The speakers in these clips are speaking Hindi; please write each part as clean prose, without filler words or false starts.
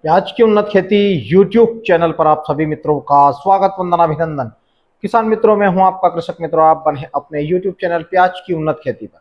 प्याज की उन्नत खेती यूट्यूब चैनल पर आप सभी मित्रों का स्वागत वंदन अभिनंदन। किसान मित्रों, मैं हूं आपका कृषक मित्रों। आप बने अपने यूट्यूब चैनल प्याज की उन्नत खेती पर।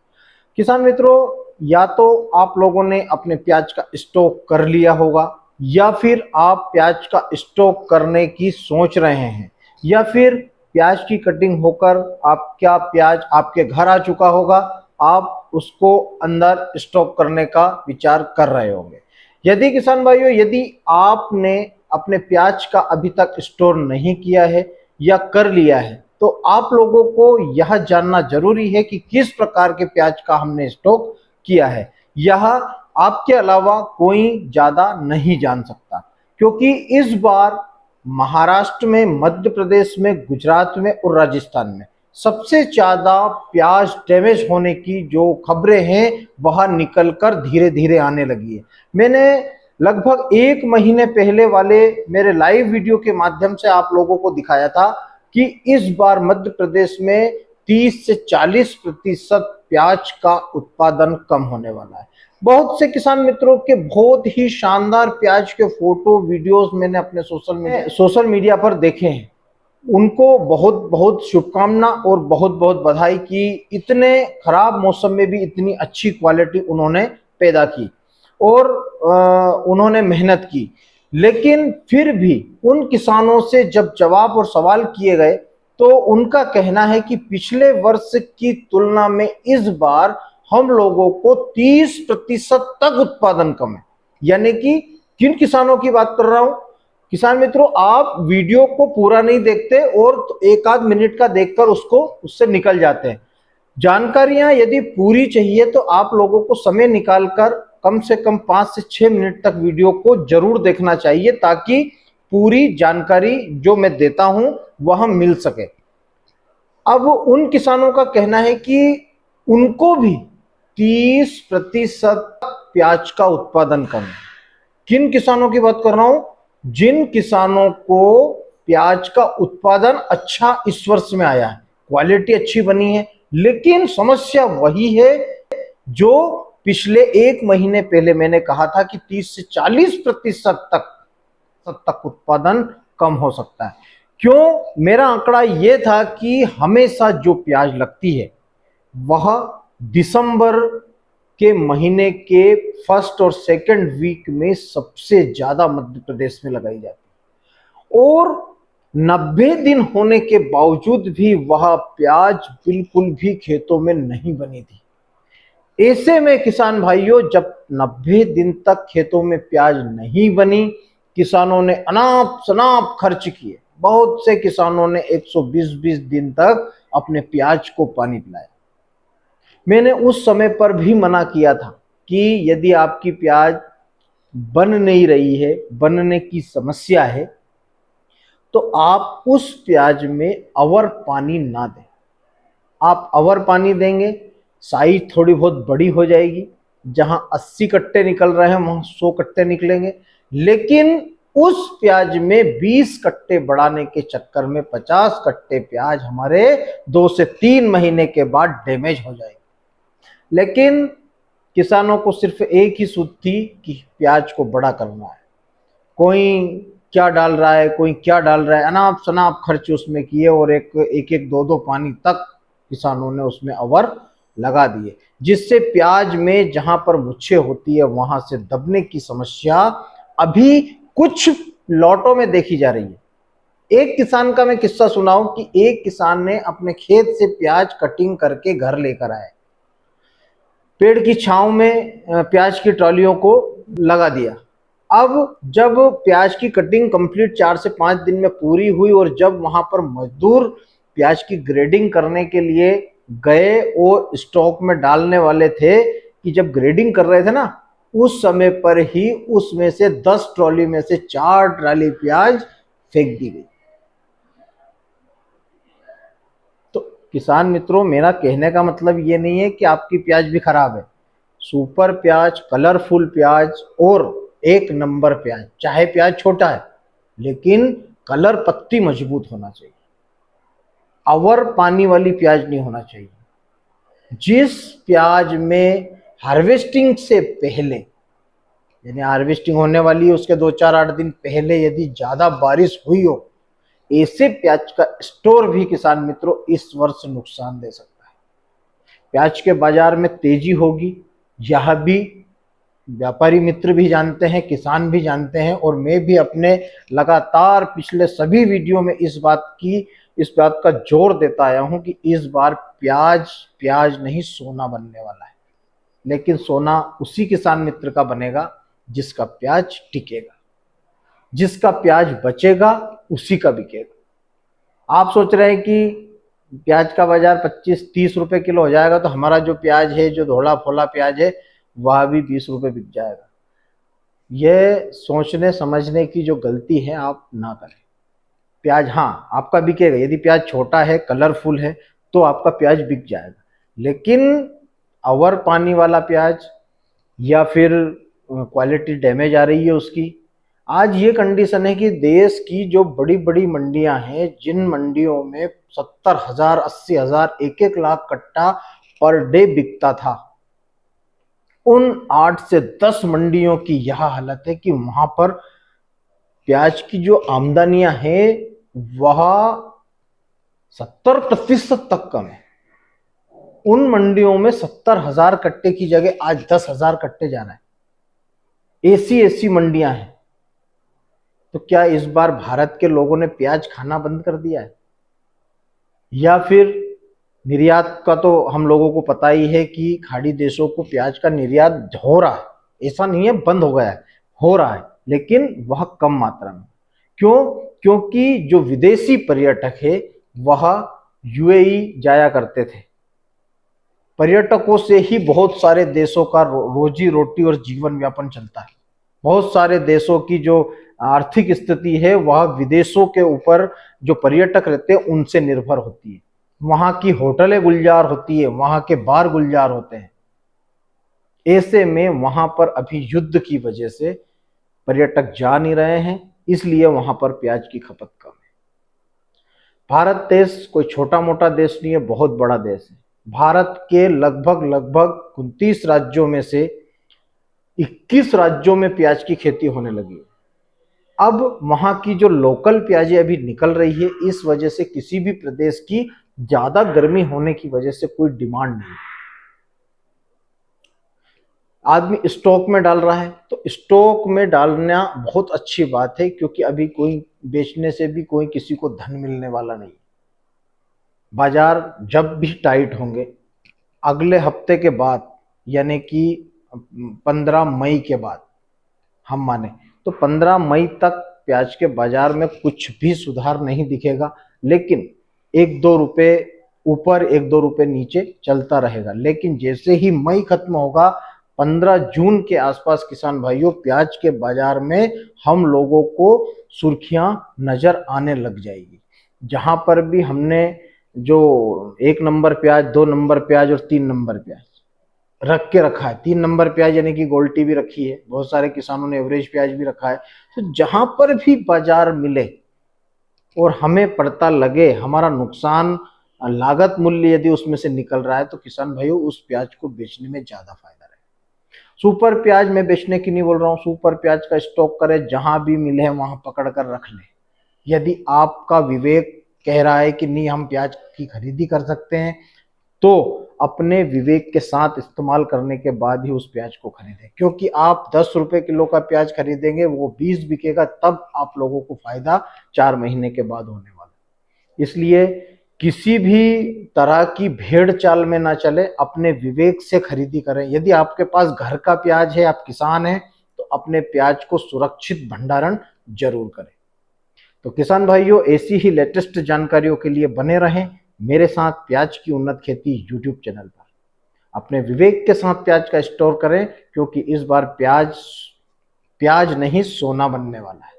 किसान मित्रों, या तो आप लोगों ने अपने प्याज का स्टॉक कर लिया होगा, या फिर आप प्याज का स्टॉक करने की सोच रहे हैं, या फिर प्याज की कटिंग होकर आपका प्याज आपके घर आ चुका होगा, आप उसको अंदर स्टॉक करने का विचार कर रहे होंगे। यदि किसान भाइयों, यदि आपने अपने प्याज का अभी तक स्टोर नहीं किया है या कर लिया है, तो आप लोगों को यह जानना जरूरी है कि किस प्रकार के प्याज का हमने स्टॉक किया है। यह आपके अलावा कोई ज्यादा नहीं जान सकता, क्योंकि इस बार महाराष्ट्र में, मध्य प्रदेश में, गुजरात में और राजस्थान में सबसे ज्यादा प्याज डैमेज होने की जो खबरें हैं वह निकलकर धीरे धीरे आने लगी है। मैंने लगभग 1 महीने पहले वाले मेरे लाइव वीडियो के माध्यम से आप लोगों को दिखाया था कि इस बार मध्य प्रदेश में 30 से 40% प्याज का उत्पादन कम होने वाला है। बहुत से किसान मित्रों के बहुत ही शानदार प्याज के फोटो वीडियोस मैंने अपने सोशल मीडिया पर देखे हैं। उनको बहुत बहुत शुभकामना और बहुत बहुत बधाई कि इतने खराब मौसम में भी इतनी अच्छी क्वालिटी उन्होंने पैदा की और उन्होंने मेहनत की। लेकिन फिर भी उन किसानों से जब जवाब और सवाल किए गए तो उनका कहना है कि पिछले वर्ष की तुलना में इस बार हम लोगों को 30% तक उत्पादन कम है। यानी कि किन किसानों की बात कर रहा हूं? किसान मित्रों, आप वीडियो को पूरा नहीं देखते और एक आध मिनट का देखकर उससे निकल जाते हैं। जानकारियां यदि पूरी चाहिए तो आप लोगों को समय निकालकर कम से कम 5 से 6 मिनट तक वीडियो को जरूर देखना चाहिए, ताकि पूरी जानकारी जो मैं देता हूं वह मिल सके। अब उन किसानों का कहना है कि उनको भी 30% प्याज का उत्पादन कम है। किन किसानों की बात कर रहा हूं? जिन किसानों को प्याज का उत्पादन अच्छा इस वर्ष में आया है, क्वालिटी अच्छी बनी है, लेकिन समस्या वही है जो पिछले 1 महीने पहले मैंने कहा था कि 30 से 40% तक उत्पादन कम हो सकता है। क्यों? मेरा आंकड़ा यह था कि हमेशा जो प्याज लगती है वह दिसंबर के महीने के फर्स्ट और सेकंड वीक में सबसे ज्यादा मध्य प्रदेश में लगाई जाती है, और 90 दिन होने के बावजूद भी वह प्याज बिल्कुल भी खेतों में नहीं बनी थी। ऐसे में किसान भाइयों, जब 90 दिन तक खेतों में प्याज नहीं बनी, किसानों ने अनाप शनाप खर्च किए। बहुत से किसानों ने 120 दिन तक अपने प्याज को पानी पिलाया। मैंने उस समय पर भी मना किया था कि यदि आपकी प्याज बन नहीं रही है, बनने की समस्या है, तो आप उस प्याज में अवर पानी ना दें। आप अवर पानी देंगे, साइज थोड़ी बहुत बड़ी हो जाएगी। जहां 80 कट्टे निकल रहे हैं वहां 100 कट्टे निकलेंगे, लेकिन उस प्याज में 20 कट्टे बढ़ाने के चक्कर में 50 कट्टे प्याज हमारे 2 से 3 महीने के बाद डैमेज हो जाएंगे। लेकिन किसानों को सिर्फ एक ही सूझ थी कि प्याज को बड़ा करना है। कोई क्या डाल रहा है, कोई क्या डाल रहा है, अनाप शनाप खर्च उसमें किए और एक दो दो पानी तक किसानों ने उसमें अवर लगा दिए, जिससे प्याज में जहां पर मुच्छे होती है वहां से दबने की समस्या अभी कुछ लॉटों में देखी जा रही है। एक किसान का मैं किस्सा सुनाऊं कि एक किसान ने अपने खेत से प्याज कटिंग करके घर लेकर आए, पेड़ की छांव में प्याज की ट्रॉलियों को लगा दिया। अब जब प्याज की कटिंग कंप्लीट 4 से 5 दिन में पूरी हुई और जब वहां पर मजदूर प्याज की ग्रेडिंग करने के लिए गए और स्टॉक में डालने वाले थे, कि जब ग्रेडिंग कर रहे थे ना, उस समय पर ही उसमें से 10 ट्रॉली में से 4 ट्रॉली प्याज फेंक दी गई। तो किसान मित्रों, मेरा कहने का मतलब ये नहीं है कि आपकी प्याज भी खराब है। सुपर प्याज, कलरफुल प्याज और एक नंबर प्याज, चाहे प्याज छोटा है लेकिन कलर पत्ती मजबूत होना चाहिए। अवर पानी वाली प्याज नहीं होना चाहिए। जिस प्याज में हार्वेस्टिंग से पहले यानी हार्वेस्टिंग होने वाली है उसके 2-4-8 दिन पहले यदि ज्यादा बारिश हुई हो, ऐसे प्याज का स्टोर भी किसान मित्रों इस वर्ष नुकसान दे सकता है। प्याज के बाजार में तेजी होगी, यह भी व्यापारी मित्र भी जानते हैं, किसान भी जानते हैं, और मैं भी अपने लगातार पिछले सभी वीडियो में इस बात का जोर देता आया हूं कि इस बार प्याज नहीं सोना बनने वाला है। लेकिन सोना उसी किसान मित्र का बनेगा जिसका प्याज टिकेगा, जिसका प्याज बचेगा उसी का बिकेगा। आप सोच रहे हैं कि प्याज का बाजार 25-30 रुपए किलो हो जाएगा तो हमारा जो प्याज है, जो धोला फोला प्याज है, वह भी 20 रुपए बिक जाएगा। यह सोचने समझने की जो गलती है आप ना करें। प्याज हाँ आपका बिकेगा, यदि प्याज छोटा है, कलरफुल है, तो आपका प्याज बिक जाएगा। लेकिन अवर पानी वाला प्याज या फिर क्वालिटी डैमेज आ रही है उसकी, आज ये कंडीशन है कि देश की जो बड़ी बड़ी मंडियां हैं, जिन मंडियों में 70,000, 80,000, 1-1 लाख कट्टा पर डे बिकता था, उन 8 से 10 मंडियों की यह हालत है कि वहां पर प्याज की जो आमदनियां हैं वह 70% तक कम है। उन मंडियों में 70,000 कट्टे की जगह आज 10,000 कट्टे जा रहे हैं। ऐसी मंडियां हैं। तो क्या इस बार भारत के लोगों ने प्याज खाना बंद कर दिया है? या फिर निर्यात का तो हम लोगों को पता ही है कि खाड़ी देशों को प्याज का निर्यात हो रहा है, ऐसा नहीं है बंद हो गया है, हो रहा है, लेकिन वह कम मात्रा में। क्यों? क्योंकि जो विदेशी पर्यटक है वह यूएई जाया करते थे। पर्यटकों से ही बहुत सारे देशों का रोजी रोटी और जीवन यापन चलता है। बहुत सारे देशों की जो आर्थिक स्थिति है वह विदेशों के ऊपर जो पर्यटक रहते हैं उनसे निर्भर होती है। वहां की होटलें गुलजार होती है, वहां के बार गुलजार होते हैं। ऐसे में वहां पर अभी युद्ध की वजह से पर्यटक जा नहीं रहे हैं, इसलिए वहां पर प्याज की खपत कम है। भारत देश कोई छोटा मोटा देश नहीं है, बहुत बड़ा देश है। भारत के लगभग 29 राज्यों में से 21 राज्यों में प्याज की खेती होने लगी है। अब वहां की जो लोकल प्याजें अभी निकल रही है, इस वजह से किसी भी प्रदेश की ज्यादा गर्मी होने की वजह से कोई डिमांड नहीं है। आदमी स्टॉक में डाल रहा है, तो स्टॉक में डालना बहुत अच्छी बात है, क्योंकि अभी कोई बेचने से भी कोई किसी को धन मिलने वाला नहीं। बाजार जब भी टाइट होंगे, अगले हफ्ते के बाद, यानी कि 15 मई के बाद हम माने तो 15 मई तक प्याज के बाजार में कुछ भी सुधार नहीं दिखेगा, लेकिन 1-2 रुपए ऊपर 1-2 रुपए नीचे चलता रहेगा। लेकिन जैसे ही मई खत्म होगा, 15 जून के आसपास किसान भाइयों प्याज के बाजार में हम लोगों को सुर्खियां नजर आने लग जाएगी। जहां पर भी हमने जो 1 नंबर प्याज, 2 नंबर प्याज और 3 नंबर प्याज रख के रखा है, 3 नंबर प्याज यानी कि गोल्टी भी रखी है, बहुत सारे किसानों ने एवरेज प्याज भी रखा है, तो जहां पर भी बाजार मिले और हमें पड़ता लगे, हमारा नुकसान लागत मूल्य यदि उसमें से निकल रहा है, तो किसान भाइयों उस प्याज को बेचने में ज्यादा फायदा रहेगा। सुपर प्याज मैं बेचने की नहीं बोल रहा हूँ, सुपर प्याज का स्टॉक करें, जहां भी मिले वहां पकड़ कर रख ले। यदि आपका विवेक कह रहा है कि नहीं हम प्याज की खरीदी कर सकते हैं, तो अपने विवेक के साथ इस्तेमाल करने के बाद ही उस प्याज को खरीदें, क्योंकि आप 10 रुपए किलो का प्याज खरीदेंगे, वो 20 बिकेगा, तब आप लोगों को फायदा 4 महीने के बाद होने वाला। इसलिए किसी भी तरह की भेड़ चाल में ना चले, अपने विवेक से खरीदी करें। यदि आपके पास घर का प्याज है, आप किसान हैं, तो अपने प्याज को सुरक्षित भंडारण जरूर करें। तो किसान भाइयों, ऐसी ही लेटेस्ट जानकारियों के लिए बने रहें मेरे साथ प्याज की उन्नत खेती यूट्यूब चैनल पर। अपने विवेक के साथ प्याज का स्टोर करें, क्योंकि इस बार प्याज नहीं सोना बनने वाला है।